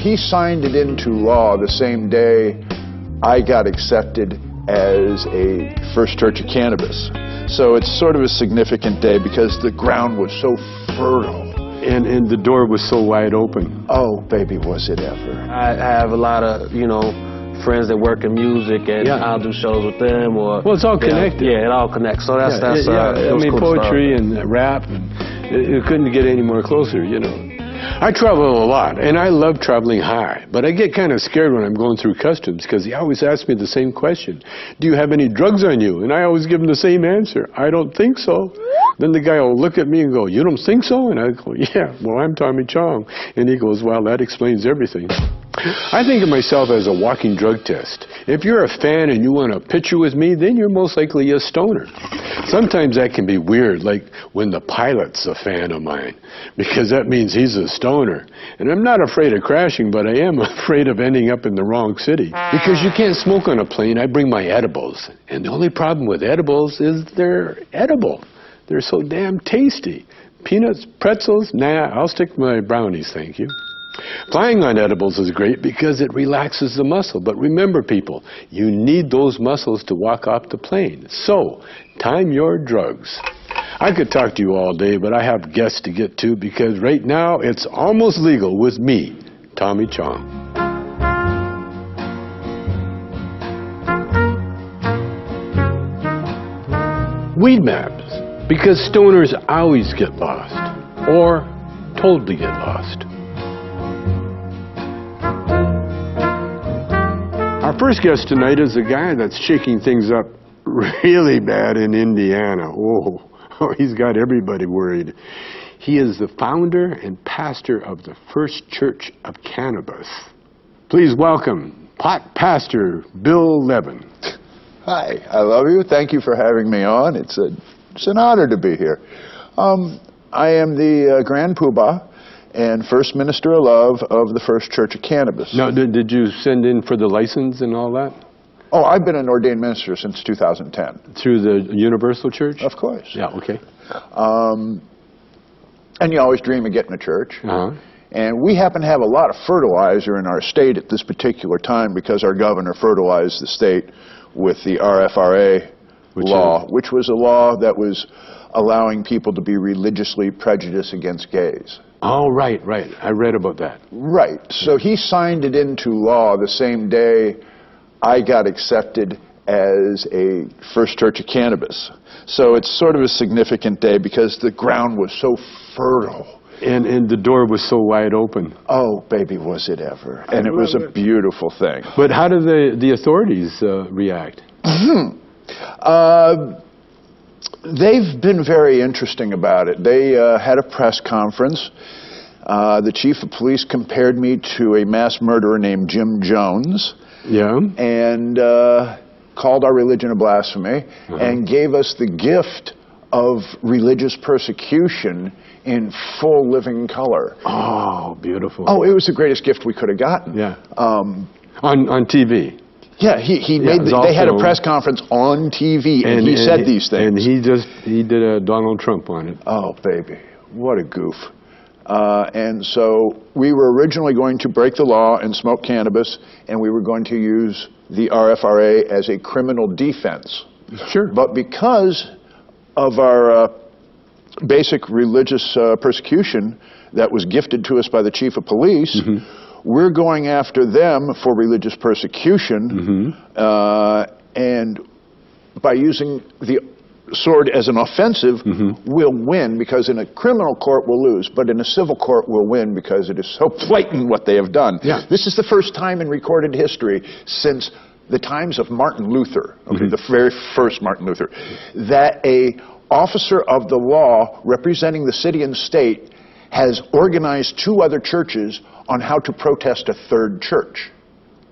he signed it into law the same day I got accepted as a First Church of Cannabis. So it's sort of a significant day because the ground was so fertile. And the door was so wide open. Oh, baby, was it ever. I have a lot of, friends that work in music, and I'll do shows with them. Or well, it's all connected. Yeah, it all connects. So that's I mean, cool poetry and rap, and it couldn't get any more closer, I travel a lot, and I love traveling high, but I get kind of scared when I'm going through customs because he always asks me the same question. Do you have any drugs on you? And I always give him the same answer. I don't think so. Then the guy will look at me and go, you don't think so? And I go, yeah, well, I'm Tommy Chong. And he goes, well, that explains everything. I think of myself as a walking drug test. If you're a fan and you want a picture with me, then you're most likely a stoner. Sometimes that can be weird, like when the pilot's a fan of mine, because that means he's a stoner. And I'm not afraid of crashing, but I am afraid of ending up in the wrong city. Because you can't smoke on a plane, I bring my edibles. And the only problem with edibles is they're edible. They're so damn tasty. Peanuts, pretzels, nah, I'll stick to my brownies, thank you. Flying on edibles is great because it relaxes the muscle. But remember, people, you need those muscles to walk off the plane. So, time your drugs. I could talk to you all day, but I have guests to get to because right now it's almost legal with me, Tommy Chong. Weed maps, because stoners always get lost, or told to get lost. Our first guest tonight is a guy that's shaking things up really bad in Indiana. Oh, he's got everybody worried. He is the founder and pastor of the First Church of Cannabis. Please welcome pot pastor Bill Levin. Hi, I love you. Thank you for having me on. It's an honor to be here. I am the Grand Poobah and First Minister of Love of the First Church of Cannabis. Now, did you send in for the license and all that? Oh, I've been an ordained minister since 2010. Through the Universal Church? Of course. Yeah, okay. And you always dream of getting a church. Uh-huh. And we happen to have a lot of fertilizer in our state at this particular time because our governor fertilized the state with the RFRA law, which was a law that was allowing people to be religiously prejudiced against gays. Oh, right. I read about that. Right. So he signed it into law the same day I got accepted as a First Church of Cannabis. So it's sort of a significant day because the ground was so fertile. And the door was so wide open. Oh, baby, was it ever. And it was a beautiful thing. But how did the authorities react? They've been very interesting about it. They had a press conference. The chief of police compared me to a mass murderer named Jim Jones. Yeah. And called our religion a blasphemy and gave us the gift of religious persecution in full living color. Oh, beautiful. Oh, it was the greatest gift we could have gotten. Yeah. On TV. Yeah, they had a press conference on TV, and he said these things. And he did a Donald Trump on it. Oh, baby, what a goof. And so we were originally going to break the law and smoke cannabis, and we were going to use the RFRA as a criminal defense. Sure. But because of our basic religious persecution that was gifted to us by the chief of police, we're going after them for religious persecution, and by using the sword as an offensive, we'll win, because in a criminal court we'll lose, but in a civil court we'll win because it is so blatant what they have done. Yeah. This is the first time in recorded history since the times of Martin Luther, the very first Martin Luther, that a officer of the law representing the city and state has organized two other churches on how to protest a third church.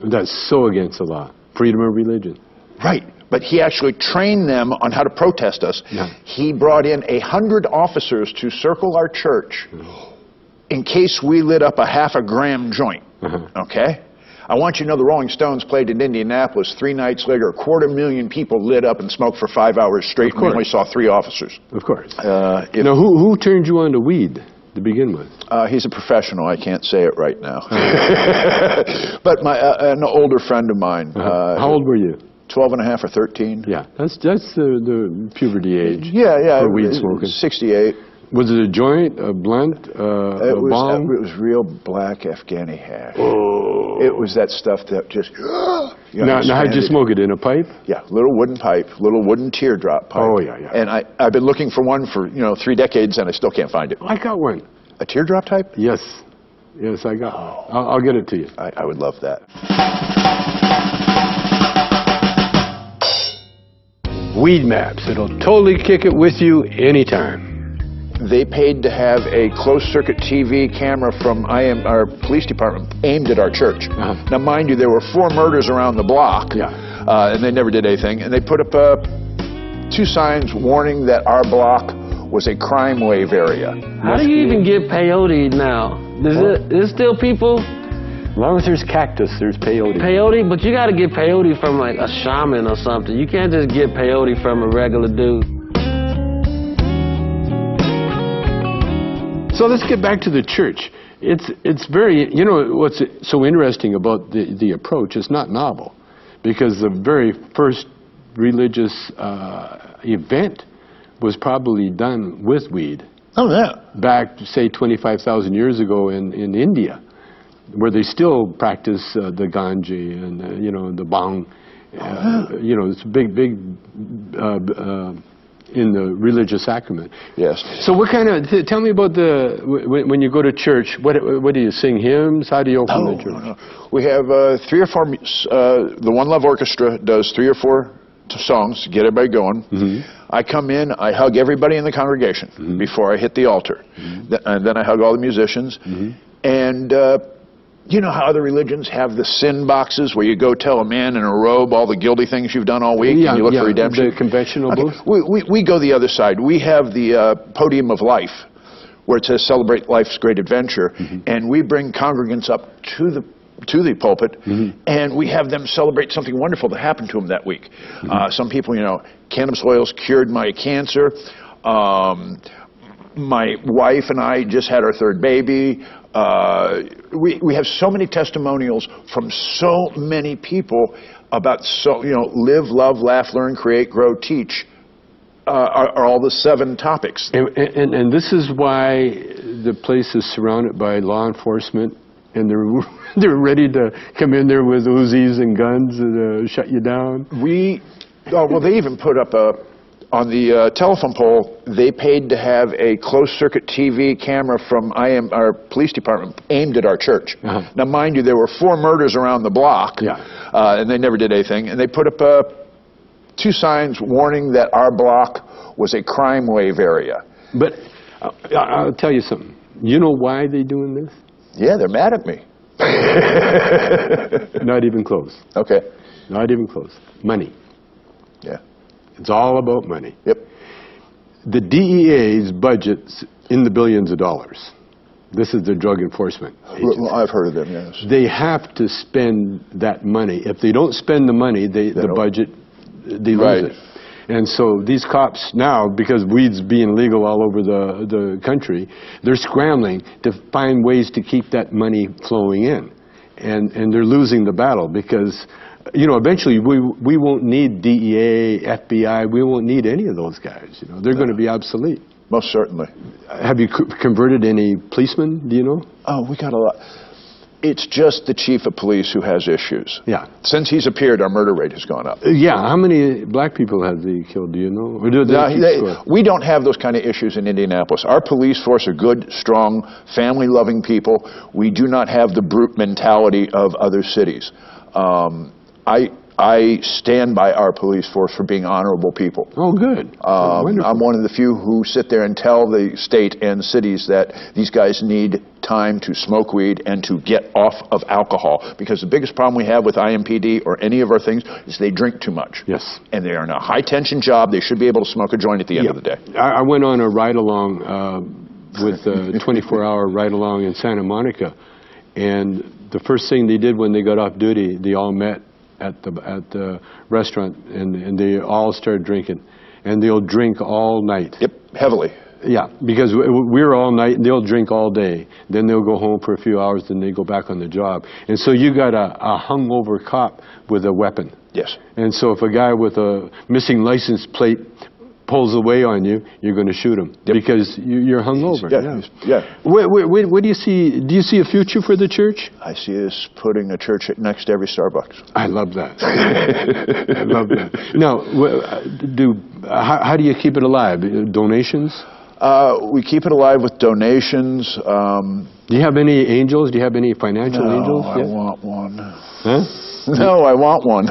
That's so against the law. Freedom of religion. Right. But he actually trained them on how to protest us. Yeah. He brought in 100 officers to circle our church in case we lit up a half a gram joint. Okay? I want you to know the Rolling Stones played in Indianapolis 3 nights later. 250,000 people lit up and smoked for 5 hours straight. And we only saw 3 officers. Of course. Now, who turned you on to weed? to begin with? He's a professional. I can't say it right now. But an older friend of mine. How old were you? 12 and a half or 13. Yeah, that's the puberty age. Yeah. For weed smoking. 68. Was it a joint, a blunt, a bomb? It was real black Afghani hash. Oh. It was that stuff that just... Now how'd you smoke it, in a pipe? Yeah, little wooden pipe, little wooden teardrop pipe. Oh, yeah. And I've been looking for one for, 3 decades, and I still can't find it. I got one. A teardrop type? Yes, I got one. I'll get it to you. I would love that. Weed Maps. It'll totally kick it with you anytime. They paid to have a closed-circuit TV camera from our police department aimed at our church. Now, mind you, there were 4 murders around the block, and they never did anything. And they put up 2 signs warning that our block was a crime wave area. How do you even get peyote now? There's still people? As long as there's cactus, there's peyote. Peyote? But you got to get peyote from like a shaman or something. You can't just get peyote from a regular dude. So let's get back to the church. It's very, what's so interesting about the approach, it's not novel, because the very first religious event was probably done with weed. Oh, yeah. Back, say, 25,000 years ago in India, where they still practice the ganji and, the bhang. It's big in the religious sacrament. Yes. So what kind of, tell me about when you go to church, what do you sing hymns? How do you open the church? No. We have 3 or 4, the One Love Orchestra does 3 or 4 songs to get everybody going. I come in, I hug everybody in the congregation before I hit the altar. And then I hug all the musicians. And you know how other religions have the sin boxes where you go tell a man in a robe all the guilty things you've done all week and you look for redemption? The conventional booth? We go the other side. We have the podium of life where it says celebrate life's great adventure, and we bring congregants up to the pulpit, and we have them celebrate something wonderful that happened to them that week. Some people, cannabis oils cured my cancer. My wife and I just had our 3rd baby. We have so many testimonials from so many people about live, love, laugh, learn, create, grow, teach. Are all the 7 topics. And this is why the place is surrounded by law enforcement, and they're ready to come in there with Uzis and guns and shut you down. They even put up on the telephone pole, they paid to have a closed-circuit TV camera from our police department aimed at our church. Now, mind you, there were 4 murders around the block, and they never did anything. And they put up 2 signs warning that our block was a crime wave area. But I'll tell you something. You know why they're doing this? Yeah, they're mad at me. Not even close. Okay. Not even close. Money. Yeah. It's all about money. Yep. The DEA's budget's in the billions of dollars. This is the Drug Enforcement Agency. Well, I've heard of them, yes. They have to spend that money. If they don't spend the money, they lose it. And so these cops now, because weed's being legal all over the country, they're scrambling to find ways to keep that money flowing in. And they're losing the battle because, eventually we won't need DEA, FBI, we won't need any of those guys. They're going to be obsolete. Most certainly. Have you converted any policemen, do you know? Oh, we got a lot. It's just the chief of police who has issues. Yeah. Since he's appeared, our murder rate has gone up. Yeah. How many black people has he killed, do you know? Or we don't have those kind of issues in Indianapolis. Our police force are good, strong, family-loving people. We do not have the brute mentality of other cities. I stand by our police force for being honorable people. Oh, good. I'm one of the few who sit there and tell the state and cities that these guys need time to smoke weed and to get off of alcohol. Because the biggest problem we have with IMPD or any of our things is they drink too much. Yes. And they are in a high-tension job. They should be able to smoke a joint at the end of the day. I went on a ride-along with a 24-hour ride-along in Santa Monica. And the first thing they did when they got off duty, they all met at the restaurant, and they all started drinking, and they'll drink all night. Yep, heavily. Yeah, because we're all night, and they'll drink all day. Then they'll go home for a few hours, then they go back on the job. And so you got a hungover cop with a weapon. Yes. And so if a guy with a missing license plate pulls away on you, you're going to shoot him because you're hungover. Yeah. What do you see? Do you see a future for the church? I see us putting a church next to every Starbucks. I love that. I love that. Now, how do you keep it alive? Donations? We keep it alive with donations. Do you have any angels? Do you have any financial angels? I want one. Huh? No, I want one.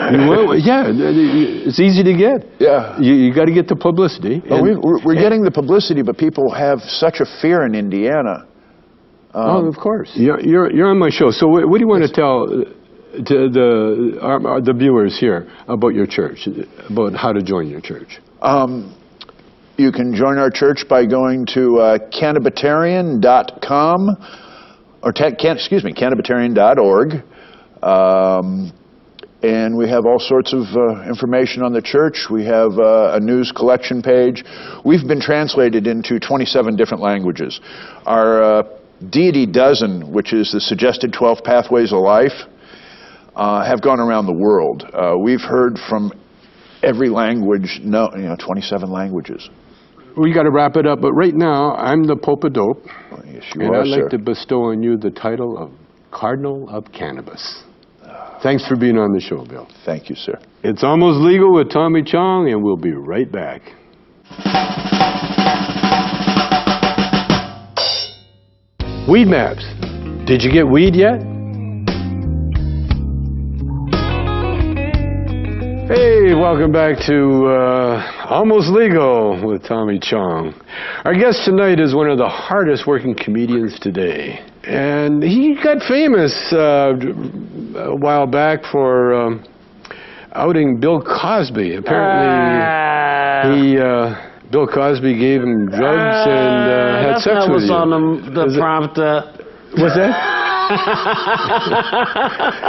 Yeah, it's easy to get. Yeah. You got to get the publicity. We're getting the publicity, but people have such a fear in Indiana. Oh, of course. You're on my show. So what do you want to tell to the viewers here about your church, about how to join your church? You can join our church by going to cannabitarian.com or cannabitarian.org. And we have all sorts of information on the church. We have a news collection page. We've been translated into 27 different languages. Our Deity Dozen, which is the suggested 12 pathways of life, have gone around the world. We've heard from every language, 27 languages. We got to wrap it up, but right now, I'm the Pope of Dope. Yes, and I'd like to bestow on you the title of Cardinal of Cannabis. Thanks for being on the show, Bill. Thank you, sir. It's Almost Legal with Tommy Chong, and we'll be right back. Weed maps. Did you get weed yet? Hey, welcome back to Almost Legal with Tommy Chong. Our guest tonight is one of the hardest working comedians today. And he got famous a while back for outing Bill Cosby. Apparently, Bill Cosby gave him drugs and had sex with you. That was on the prompter. What's that?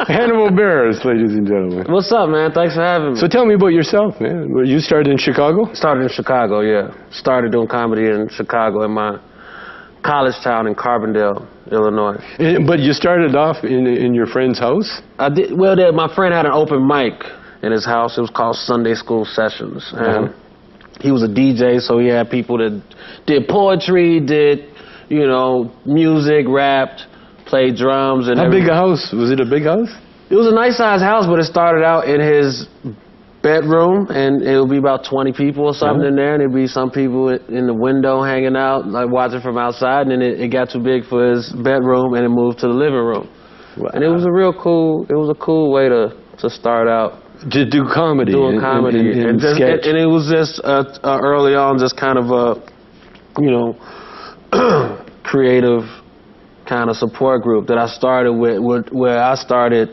Hannibal Bears, ladies and gentlemen. What's up, man? Thanks for having me. So tell me about yourself, man. You started in Chicago? Started in Chicago, yeah. Started doing comedy in Chicago in my college town in Carbondale, Illinois. But you started off in your friend's house? I did. Well, my friend had an open mic in his house. It was called Sunday School Sessions. And he was a DJ, so he had people that did poetry, did, music, rapped, played drums. And how big a house? Was it a big house? It was a nice-sized house, but it started out in his bedroom, and it would be about 20 people or something in there, and there'd be some people in the window hanging out, like watching from outside, and then it got too big for his bedroom, and it moved to the living room. Wow. And it was a cool way to start out. To do comedy. Doing comedy. And it was just early on just kind of a, creative kind of support group that I started with, where I started,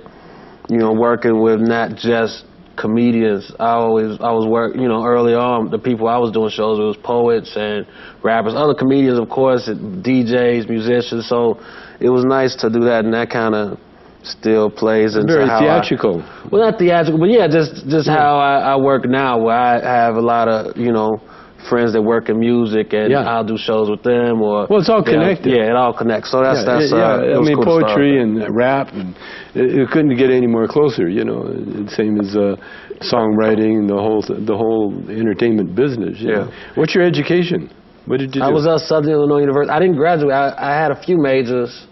working with not just comedians. I was working, early on, the people I was doing shows with was poets and rappers, other comedians, of course, DJs, musicians. So it was nice to do that, and that kind of still plays into very how theatrical. Well, not theatrical, but yeah, just how I work now, where I have a lot of, friends that work in music, and I'll do shows with them. Well, it's all connected. Yeah, it all connects. So that's I mean, cool poetry and rap, and it couldn't get any more closer. Same as songwriting and the whole entertainment business. Yeah. What's your education? What did you do? I was at Southern Illinois University. I didn't graduate. I had a few majors.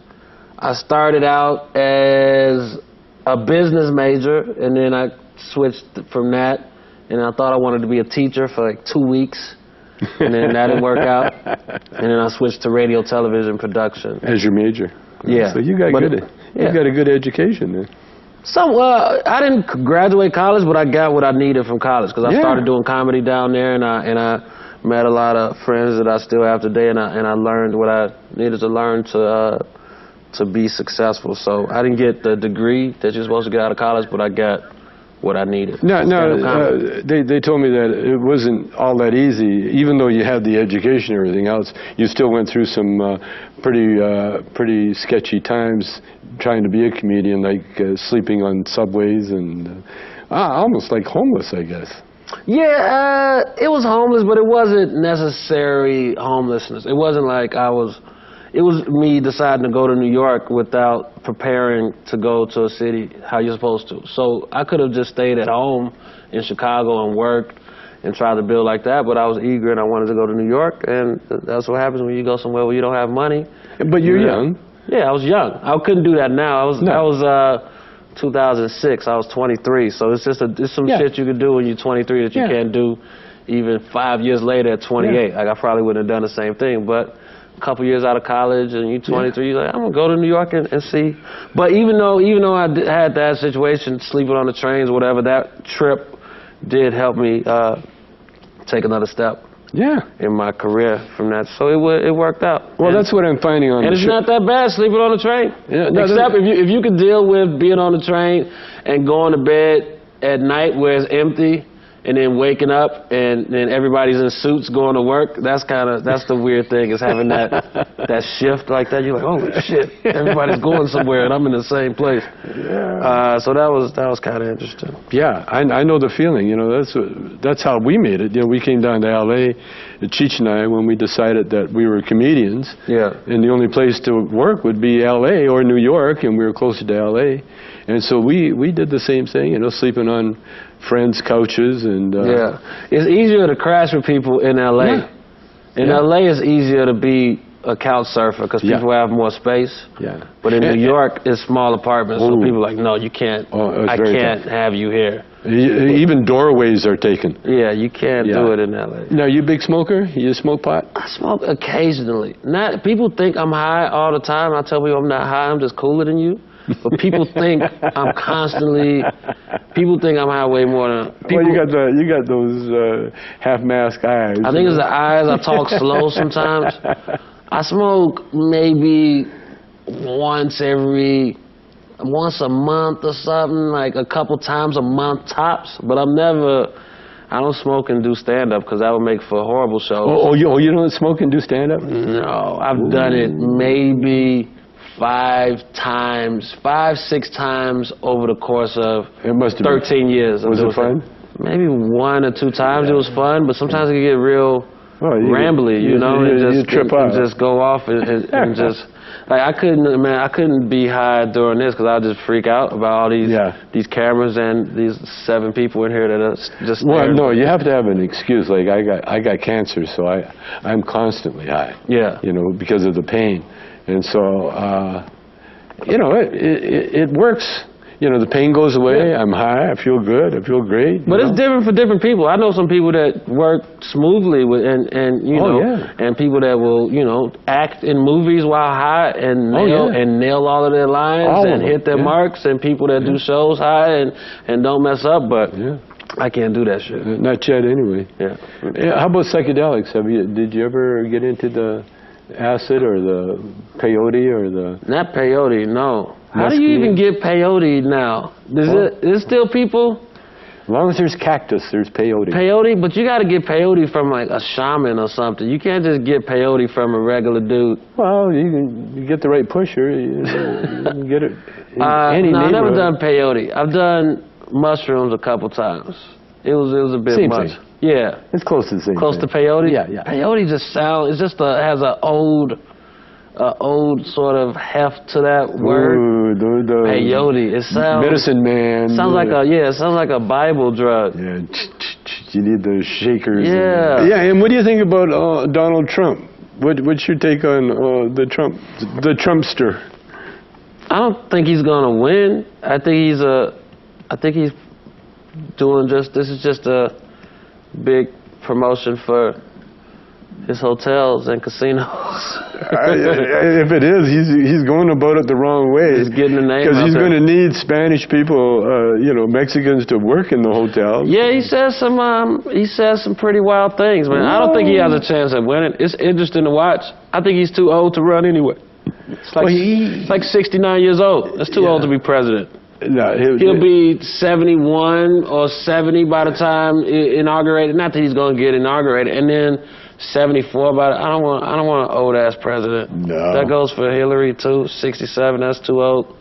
I started out as a business major, and then I switched from that, and I thought I wanted to be a teacher for like 2 weeks. And then that didn't work out. And then I switched to radio, television, production. As your major? Yeah. So you got a good education then. I didn't graduate college, but I got what I needed from college, because I started doing comedy down there, and I met a lot of friends that I still have today, and I learned what I needed to learn to be successful. So I didn't get the degree that you're supposed to get out of college, but I got what I needed. No, they told me that it wasn't all that easy. Even though you had the education and everything else, you still went through some pretty sketchy times trying to be a comedian, like sleeping on subways and almost like homeless, I guess. Yeah, it was homeless, but it wasn't necessary homelessness. It wasn't like it was me deciding to go to New York without preparing to go to a city how you're supposed to. So I could have just stayed at home in Chicago and worked and tried to build like that, but I was eager and I wanted to go to New York, and that's what happens when you go somewhere where you don't have money. But you're young. Yeah, I was young. I couldn't do that now. I was 2006. I was 23. So it's just it's some shit you could do when you're 23 that you can't do even 5 years later at 28. Like I probably wouldn't have done the same thing. But a couple years out of college and you're 23, you're like, I'm gonna go to New York and see. But even though I had that situation, sleeping on the trains, whatever, that trip did help me take another step. Yeah. In my career from that, so it worked out. Well, that's what I'm finding on. And it's not that bad sleeping on the train. Yeah, no, except if you could deal with being on the train and going to bed at night where it's empty, and then waking up and then everybody's in suits going to work. That's the weird thing, is having that shift like that. You're like, oh shit, everybody's going somewhere and I'm in the same place. Yeah. So that was kind of interesting. Yeah, I know the feeling. You know, that's how we made it. You know, we came down to L.A., Cheech and I, when we decided that we were comedians. Yeah. And the only place to work would be L.A. or New York, and we were closer to L.A. And so we did the same thing. You know, sleeping on friends' couches and. It's easier to crash with people in L.A. Yeah. In L.A. it's easier to be a couch surfer because people have more space. Yeah. But in New York, it's small apartments, so people are like, no, you can't. I can't have you here. Even doorways are taken. Yeah, you can't do it in L.A. Now, you a big smoker? You smoke pot? I smoke occasionally. People think I'm high all the time. I tell people I'm not high. I'm just cooler than you. But people think I'm constantly. People think I'm high way more than. Well, you got those half-mask eyes. I think it's the eyes. I talk slow sometimes. I smoke maybe once a month or something, like a couple times a month tops. But I don't smoke and do stand-up because that would make for horrible shows. Oh, you don't smoke and do stand-up? No, I've done it maybe 5, 6 times over the course of 13 years. Was it fun? Maybe 1 or 2 times it was fun, but sometimes it could get real rambly, you know, and just go off and just. Like I couldn't be high during this because I'll just freak out about all these cameras and these 7 people in here that are just. Well, no, you have to have an excuse. Like I got cancer, so I'm constantly high. Yeah. You know, because of the pain, and so you know it works. You know, the pain goes away. I'm high. I feel good. I feel great. But it's different for different people. I know some people that work smoothly with, and and people that will, act in movies while high and nail all of their lines and hit their marks, and people that do shows high and don't mess up. But I can't do that shit. Not yet, anyway. Yeah. How about psychedelics? Did you ever get into the acid or the peyote or the? Not peyote, no. How do you even get peyote now? Is it still people? As long as there's cactus, there's peyote. Peyote? But you got to get peyote from like a shaman or something. You can't just get peyote from a regular dude. Well, you get the right pusher. You can get it in any neighborhood. I've never done peyote. I've done mushrooms a couple times. It was a bit same much. Thing. Yeah. It's close to the same Close thing. to peyote? Yeah. Peyote just has an old sort of heft to that word. Ooh, peyote. It sounds medicine man. Sounds like it sounds like a Bible drug. Yeah. You need the shakers. Yeah. And what do you think about Donald Trump? What's your take on the Trumpster? I don't think he's gonna win. I think he's doing this is just a big promotion for his hotels and casinos. If it is, he's going about it the wrong way. He's getting the name because he's going to need Spanish people, Mexicans to work in the hotels. Yeah, he says some pretty wild things, man. I don't think he has a chance at winning. It's interesting to watch. I think he's too old to run anyway. It's like 69 years old. That's too old to be president. No, he'll be 71 or 70 by the time inaugurated. Not that he's going to get inaugurated, and then 74 by the. I don't want an old ass president. No. That goes for Hillary too. 67. That's too old.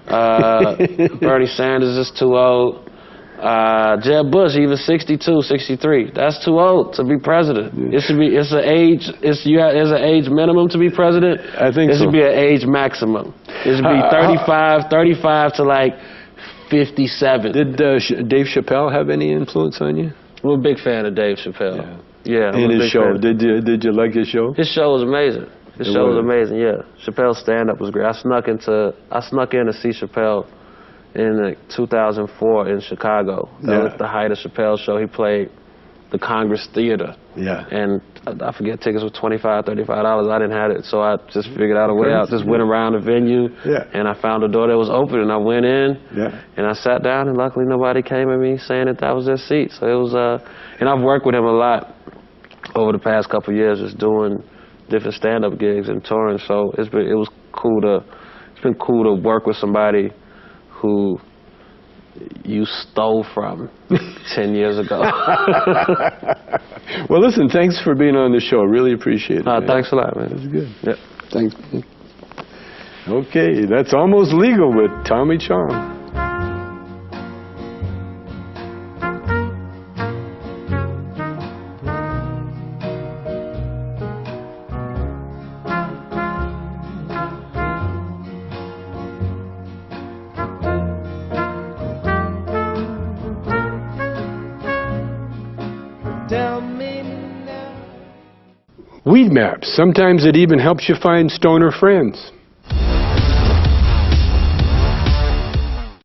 Bernie Sanders is too old. Jeb Bush, he was 62, 63. That's too old to be president. It should be. It's an age. There's an age minimum to be president. I think it should be an age maximum. It should be 35 to like 57. Did Dave Chappelle have any influence on you? I'm a big fan of Dave Chappelle. Yeah. In his show, did you like his show? His show was amazing. His show was amazing. Yeah, Chappelle's stand-up was great. I snuck in to see Chappelle in like 2004 in Chicago. That was the height of Chappelle's show. He played the Congress Theater. Yeah. And I forget, tickets were $25, $35. I didn't have it, so I just figured out a way out. Just went around the venue, and I found a door that was open, and I went in, and I sat down, and luckily nobody came at me saying that was their seat. So it was, and I've worked with him a lot over the past couple of years, just doing different stand-up gigs and touring. So it's been cool to work with somebody who you stole from 10 years ago. Well, listen, thanks for being on the show. Really appreciate it. Thanks a lot, man. That's good. Yep. Thanks. Okay, that's Almost Legal with Tommy Chong. Weed maps. Sometimes it even helps you find stoner friends.